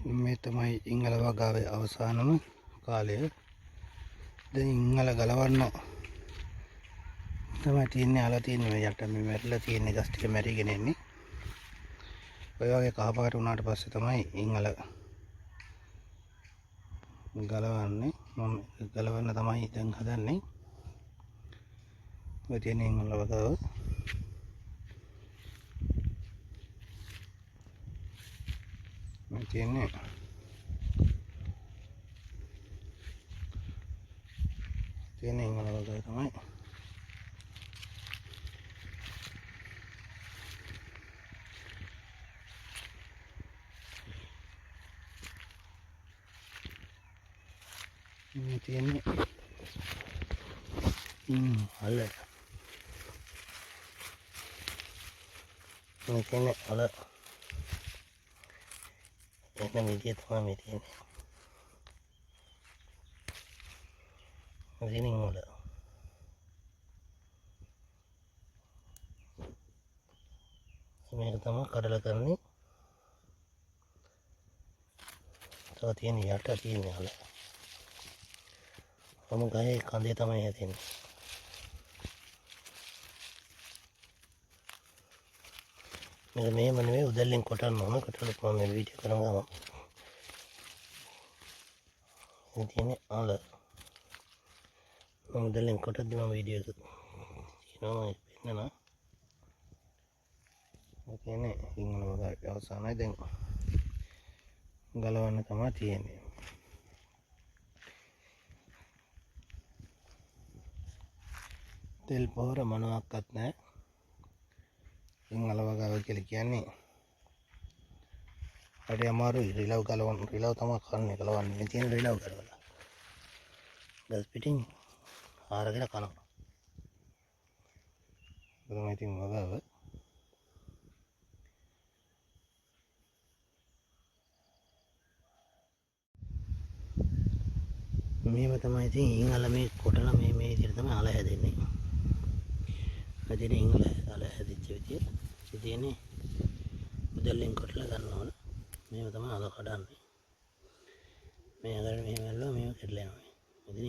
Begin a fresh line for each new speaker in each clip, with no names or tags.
මේ තමයි ඉංගල වගාවේ අවසානම කාලය. දැන් ඉංගල ගලවන්න තමයි තියෙන්නේ. අල තියෙන්නේ මේ යට මේ මැරිලා තියෙන්නේ ගස් ටික මැරිගෙන එන්නේ. ඔය වගේ කහපාට වුණාට පස්සේ තමයි ඉංගල ගලවන්නේ. මම ගලවන්න තමයි දැන් හදන්නේ. ඔය තියෙන ඉංගල වගාව මේ තියෙන්නේ ඉංගල වගාව තමයි. මේ තියෙන්නේ අල. මේ තියෙන්නේ අල. එන්න විදිය තමයි මේ තියෙන්නේ. ඉතින් වල මේක තමයි කඩලා කරන්නේ. තව තියෙන යට තියෙන අල. ඔම ගහේ කඳේ තමයි හැදෙන්නේ. මේක මෙහෙම නෙවෙයි උදැල්ලෙන් කොටන්න ඕන. කොටලා මම වීඩියෝ කරන ගමන් මේ තියෙන්නේ අල. මම උදැල්ලෙන් කොටද්දි මම වීඩියෝ එක කියනවා මම පෙන්නනවා. මේ කියන්නේ ඉංගල වගාවේ අවසානයි. දැන් ගලවන්න තමයි තියෙන්නේ. තෙල් පොහොර මොනවාක්වත් නැහැ. ඉංගල වගාව කියලා කියන්නේ හරි අමාරුයි. රිලව් ගලවන්න. රිලව් තමයි කන්නේ ගලවන්නේ. මේ තියෙන රිලව් ගලවලා ගස් පිටින් ආරගෙන කනවා. ඒක තමයි ඉතින් වගාව. මේව තමයි ඉතින් ඉංගල මේ කොටලා මේ විදිහට තමයි අල හැදෙන්නේ. හැදෙන ඉංගල අල හැදිච්ච විදිය. ඉතින්නේ උදැල්ලෙන් කොටලා ගන්න ඕන. මේව තමයි අල කඩන්නේ. මේ අගට මෙහෙම ඇල්ලුවා මේව කැඩලා යනවා. ඉතින්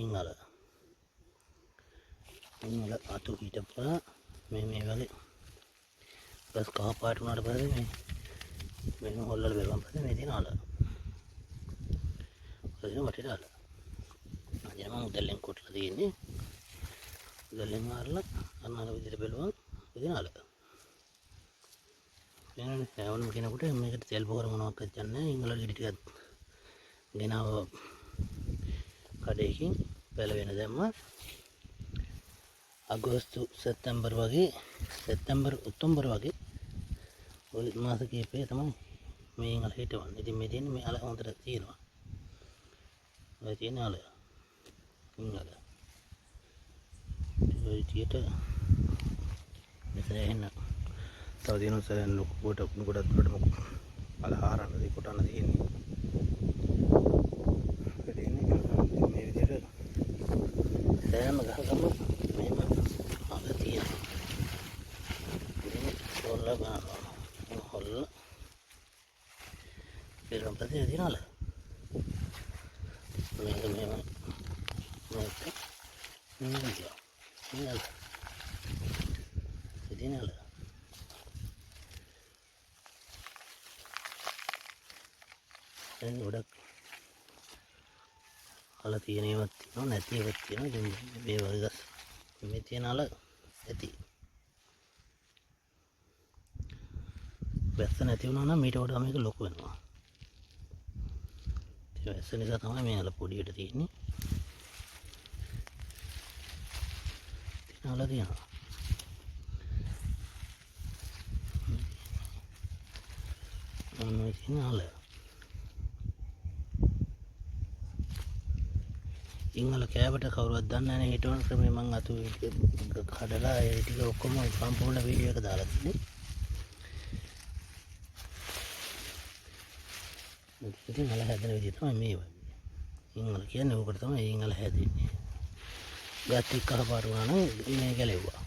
ඉංගල අතු හිටපුවා මේ වගේ ගස් කහ පාට වුණාට පස්සේ මේ හොල්ලලා බලපන් පස්සේ මේ තියෙන අල. ඔය වටේට අල. අද මම උදැල්ලෙන් කොටලා තියෙන්නේ. උදැල්ලෙන් මාරලා අන්න විදිහට බලුවා ඉතින් අල. එහෙනම් ඕනම කෙනෙකුට මේකට තෙල් පොහොර මොනවක්වත් ගන්න ඉංගල ගෙඩි ටිකක් ගෙනාව කඩේකින් පැලවෙන දැම්මා. අගෝස්තු සැප්තැම්බර් වගේ ඔක්තෝබර් වගේ ඔය මාස කිහිපේ තමයි මේ ඉංගල හිටවන්නේ. ඉතින් මේ තියෙන්නේ මේ අල හොඳට තියෙනවා. ඔය තියෙන අල ඉංගල ඔය විදියට මෙතන එන්න තව දිනක් සරන් ගොඩක් මොකක් අල හාරන්න දී කොටන්න තියෙන්නේ. මේ විදියට සෑම ගහකම මෙහෙම අල තියෙනවා. ඉතින් හොල්ලා ගන්නවා. හොල්ලා ඊට පස්සේ තියෙන අල මේක මෙහෙම ඉතින් අල දැන් ගොඩක් අල තියෙන ඒවත් තියෙනවා නැති ඒවත් තියෙනවා. ඉතින් මේ වගේ ගස් මේ තියෙන අල ඇති. වැස්ස නැති වුණා නම් ඊට වඩා මේක ලොකු වෙනවා. ඒ වැස්ස නිසා තමයි මේ අල පොඩියට තියෙන්නේ. තියෙන අල තියෙනවා. මේ තියෙන අල ඉංගල කෑවට කවුරුවත් දන්නේ නැහැ නේ. හිටවන ක්‍රමේ මම අතු කඩලා ඒ ටික ඔක්කොම සම්පූර්ණ වීඩියෝ එක දාලා තින්නේ. ඉතින් අල හැදෙන විදිහ තමයි මේ වගේ. ඉංගල කියන්නේ ඕකට තමයි ඉංගල හැදෙන්නේ. ගස් ටික කහපාට වුණා නම් මේ ගැලෙව්වා.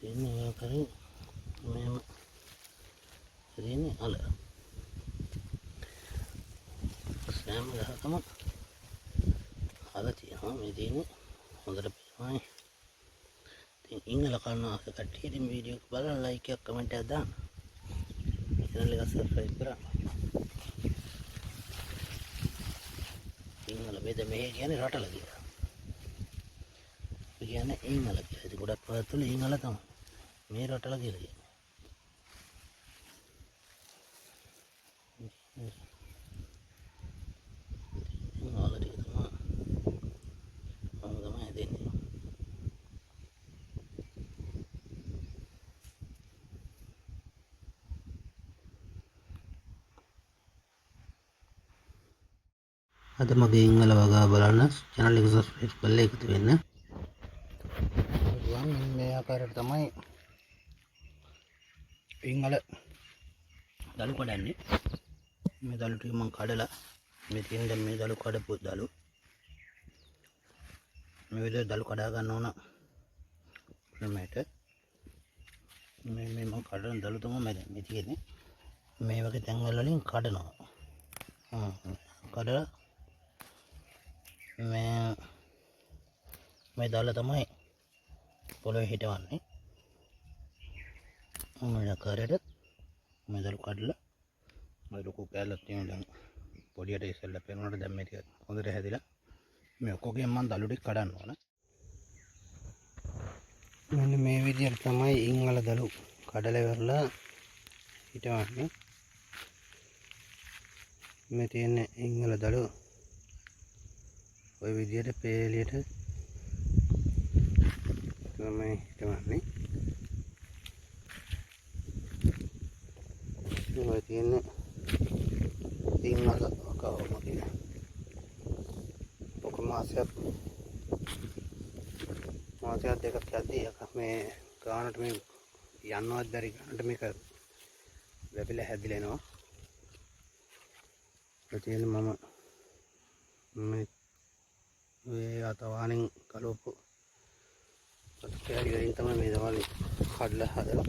ඉතින් මේ කරේ මෙහෙම අල සෑම ගහකම අල තියෙනවා මේ තියෙන්නේ හොඳට පේනවා ඉතින් ඉංගල කන්න ආස කට්ටිය ඉතින් වීඩියෝ එක බලලා ලයික් එකක් කමෙන්ට් එකක් දාන්න channel එක subscribe කරන්න ඉංගල බෙද මේ කියන්නේ රටල කියලා කියන්නේ ඉංගල කියලා ඉතින් ගොඩක් පළාත්වල ඉංගල තමයි මේ රටල කියලා කියන්නේ අද මගේ ඉංගල වගා බලන්න channel එක subscribe කරලා එකතු වෙන්න. මේ ආකාරයට තමයි ඉංගල දළු කඩන්නේ. මේ දළු ටික මම කඩලා මේ තියෙන දැන් මේ දළු කඩපු දළු. මේ විදිහට දළු කඩා ගන්න ඕන ක්‍රමයට. මේ මම කඩන දළු තමයි මේ තියෙන්නේ. මේ වගේ තැන්වල වලින් කඩනවා. කඩලා මේ දාලා තමයි පොළොවේ හිටවන්නේ. මේ ආකාරයට මේ දළු කඩලා මේ ලොකු කෑල්ලක් තියෙනවා දැන් පොඩියට ඉස්සෙල්ලා පේනකොට දැන් මේ ටික හොඳට හැදිලා මේ ඔක්කොගෙන් මම දළු ටික කඩන්න ඕන. මෙන්න මේ විදිහට තමයි ඉංගල දළු කඩලා ඉවරලා හිටවන්නේ. මේ තියෙන ඉංගල දළු ඔය විදිහට පේලියට තමයි හිටවන්නේ. ඔය තියෙන ඉංගල කවම කියන ඔක මාසයක් දෙකක් යද්දී මේ ගානට මේ යන්නවත් බැරි ගානට මේක වැපිලා හැදිලා එනවා. ඒ තියෙන මම මේ මේ අතවාණෙන් කලවපු කෑලි වලින් තමයි මේ දවල් කඩලා හදලා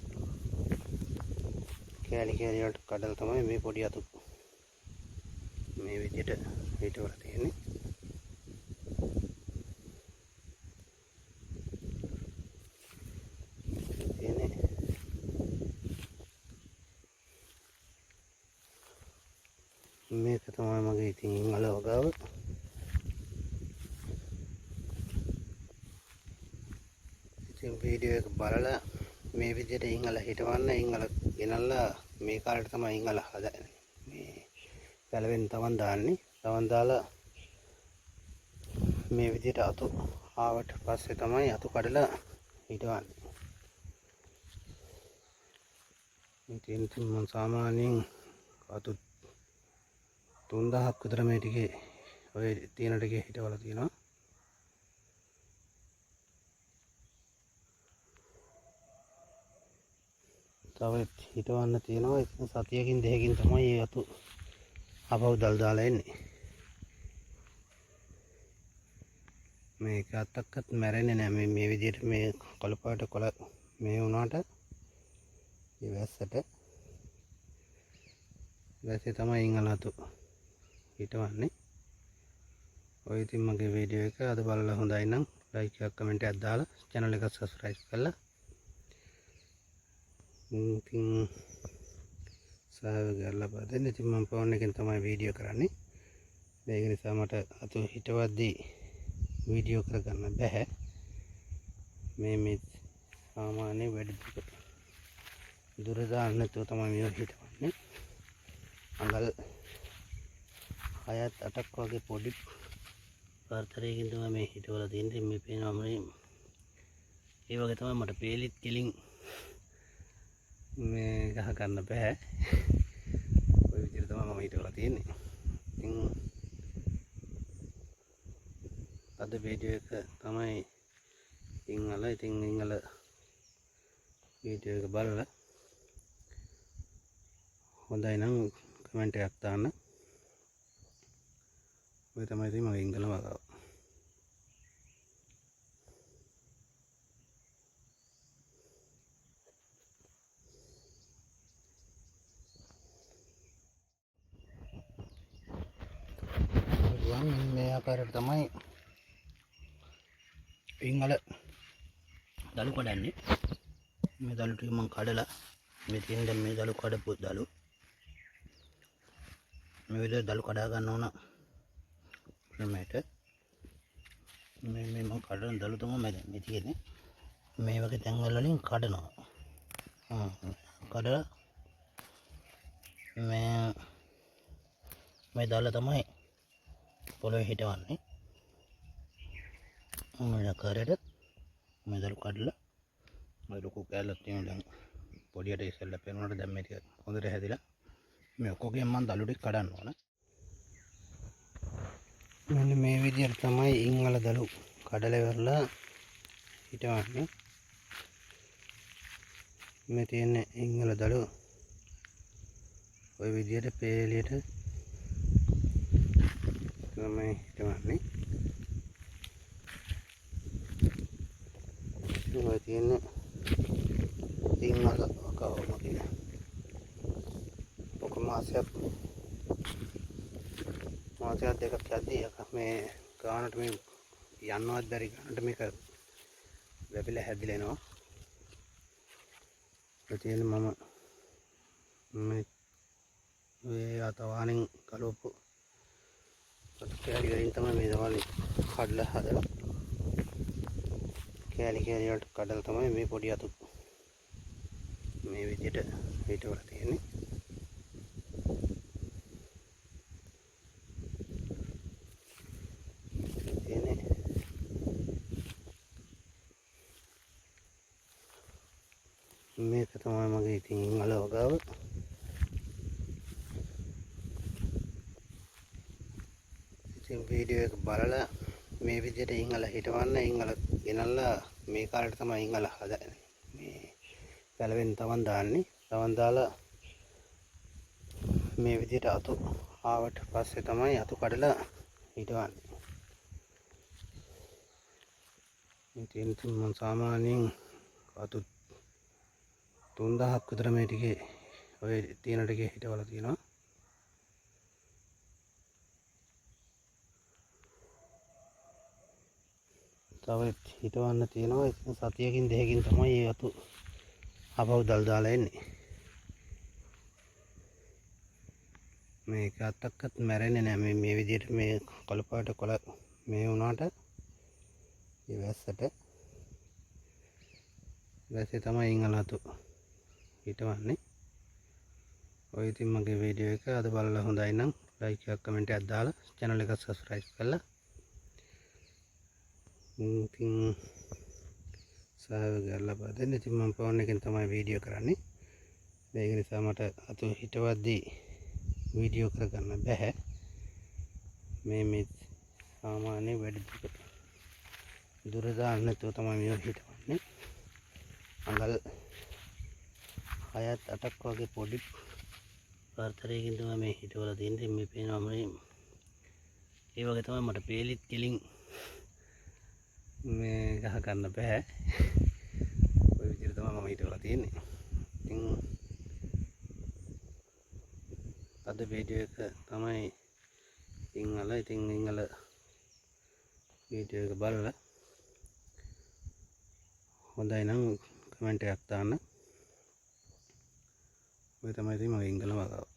කෑලි වලට කඩලා තමයි මේ පොඩි අතු මේ විදිහට හිටවලා තියෙන්නේ. මේක තමයි මගේ ඉතින් ඉංගල වගාව. ඉතින් වීඩියෝ එක බලලා මේ විදිහට ඉංගල හිටවන්න ඉංගල ගෙනල්ලා මේ කාලේට තමයි ඉංගල හදන්නේ. මේ පැලවෙන් තවන් දාන්නේ. තවන් දාලා මේ විදිහට අතු ආවට පස්සේ තමයි අතු කඩලා හිටවන්නේ. ඉතින් මම සාමාන්‍යයෙන් අතු 3000ක් විතර මේ ටිකේ ඔය තියෙන ටිකේ හිටවලා තියෙනවා. තව හිටවන්න තියෙනවා. ඉතින් සතියකින් දෙකකින් තමයි මේ අතු ආපහු දාලා එන්නේ. මේක අත්තක්වත් මැරෙන්නේ නැහැ. මේ විදිහට මේ කළපාට කොළ මේ වුණාට මේ වැස්සට වැස්සේ තමයි ඉංගල අතු හිටවන්නේ. ඔය ඉතින් මගේ වීඩියෝ එක අද බලලා හොඳයි නම් ලයික් එකක් කමෙන්ට් එකක් දාලා channel එක subscribe කරලා ඉතින් සහයෝගය ලබා දෙන්න. ඉතින් මම ෆෝන් එකෙන් තමයි වීඩියෝ කරන්නේ. ඒක නිසා මට අතු හිටවද්දී වීඩියෝ කරගන්න බැහැ. මේ සාමාන්‍ය වැඩි දුර දාන්න නැතුව තමයි මේ හිටවන්නේ. අඟල් 6ක් 8ක් වගේ පොඩි පාර්තරයකින් තමයි මේ හිටවලා තියෙන්නේ. මේ පේනවා මේ ඒ වගේ තමයි මට පේලිත් කෙලින් මේ ගහ ගන්න බෑ. ඔය විදිහට තමයි මම හිටවලා තියෙන්නේ. ඉතින් අද වීඩියෝ එක තමයි ඉංගල. ඉතින් ඉංගල වීඩියෝ එක බලලා හොඳයි නම් කමෙන්ට් එකක් දාන්න. ඔය තමයි ඉතින් මගේ ඉංගල වගාව. ආකාරයට තමයි ඉංගල දළු කඩන්නේ. මේ දළු ටික මම කඩලා මේ තියෙන දැන් මේ දළු කඩපු දළු මේ විදිහට දළු කඩා ගන්න ඕන ක්‍රමයට. මේ මම කඩන දළු තමයි මේ තියෙන්නේ. මේ වගේ තැන්වල වලින් කඩනවා. කඩලා මේ දාලා තමයි පොළොවේ හිටවන්නේ. මේ ආකාරයට මේ දළු කඩලා මේ ලොකු කෑල්ලක් තියෙනවා. දැන් පොඩියට ඉස්සෙල්ලා පේනකොට දැන් මේ ටික හොඳට හැදිලා මේ ඔක්කොගෙන් මම දළු ටික කඩන්න ඕන. මෙන්න මේ විදිහට තමයි ඉංගල දළු කඩලා ඉවරලා හිටවන්නේ. මේ තියෙන ඉංගල දළු ඔය විදිහට පේලියට තමයි හිටවන්නේ. ඔය තියෙන ඉංගල කවම කියලා ඔක මාසයක් දෙකක් යද්දී මේ ගානට මේ යන්නවත් බැරි ගානට මේක වැපිලා හැදිලා එනවා. ඒ තියෙන මම මේ අතවාණෙන් කලවපු කෑලි වලින් තමයි මේ දවල් කඩලා හදලා කෑලි වලට කඩලා තමයි මේ පොඩි අතු මේ විදිහට හිටවලා තියෙන්නේ. මේක තමයි මගේ ඉතින් ඉංගල වගාව. ඉතින් වීඩියෝ එක බලලා මේ විදිහට ඉංගල හිටවන්න ඉංගල ගෙනල්ලා මේ කාලේට තමයි ඉංගල හදන්නේ. මේ පැලවෙන් තවන් දාන්නේ. තවන් දාලා මේ විදිහට අතු ආවට පස්සේ තමයි අතු කඩලා හිටවන්නේ. ඉතින් මම සාමාන්‍යයෙන් අතු 3000ක් විතර මේ ටිකේ ඔය තියෙන ටිකේ හිටවලා තියෙනවා. තව හිටවන්න තියෙනවා. ඉතින් සතියකින් දෙකකින් තමයි මේ අතු ආපහු දාලා එන්නේ. මේක අත්තක්වත් මැරෙන්නේ නැහැ. මේ විදිහට මේ කළපාට කොළ මේ වුණාට මේ වැස්සේ තමයි ඉංගල අතු හිටවන්නේ. ඔය ඉතින් මගේ වීඩියෝ එක අද බලලා හොඳයි නම් ලයික් එකක් කමෙන්ට් එකක් දාලා channel එක subscribe කරලා ඉතින් සහයෝගය ලබා දෙන්න. ඉතින් මම ෆෝන් එකෙන් තමයි වීඩියෝ කරන්නේ. ඒක නිසා මට අතු හිටවද්දී වීඩියෝ කරගන්න බැහැ. මේ සාමාන්‍ය වැඩි දුර දාන්න නැතුව තමයි මේ හිටවන්නේ. අඟල් 6ක් 8ක් වගේ පොඩි පාර්තරයකින් තමයි මේ හිටවලා තියෙන්නේ. මේ පේනවා මේ ඒ වගේ තමයි මට පේලිත් කෙලින් මේ ගහ ගන්න බෑ. ඔය විදිහට තමයි මම හිටවලා තියෙන්නේ. ඉතින් අද වීඩියෝ එක තමයි ඉංගල. ඉතින් ඉංගල වීඩියෝ එක බලලා හොඳයි නම් කමෙන්ට් එකක් දාන්න. ඔය තමයි ඉතින් මගේ ඉංගල වගාව.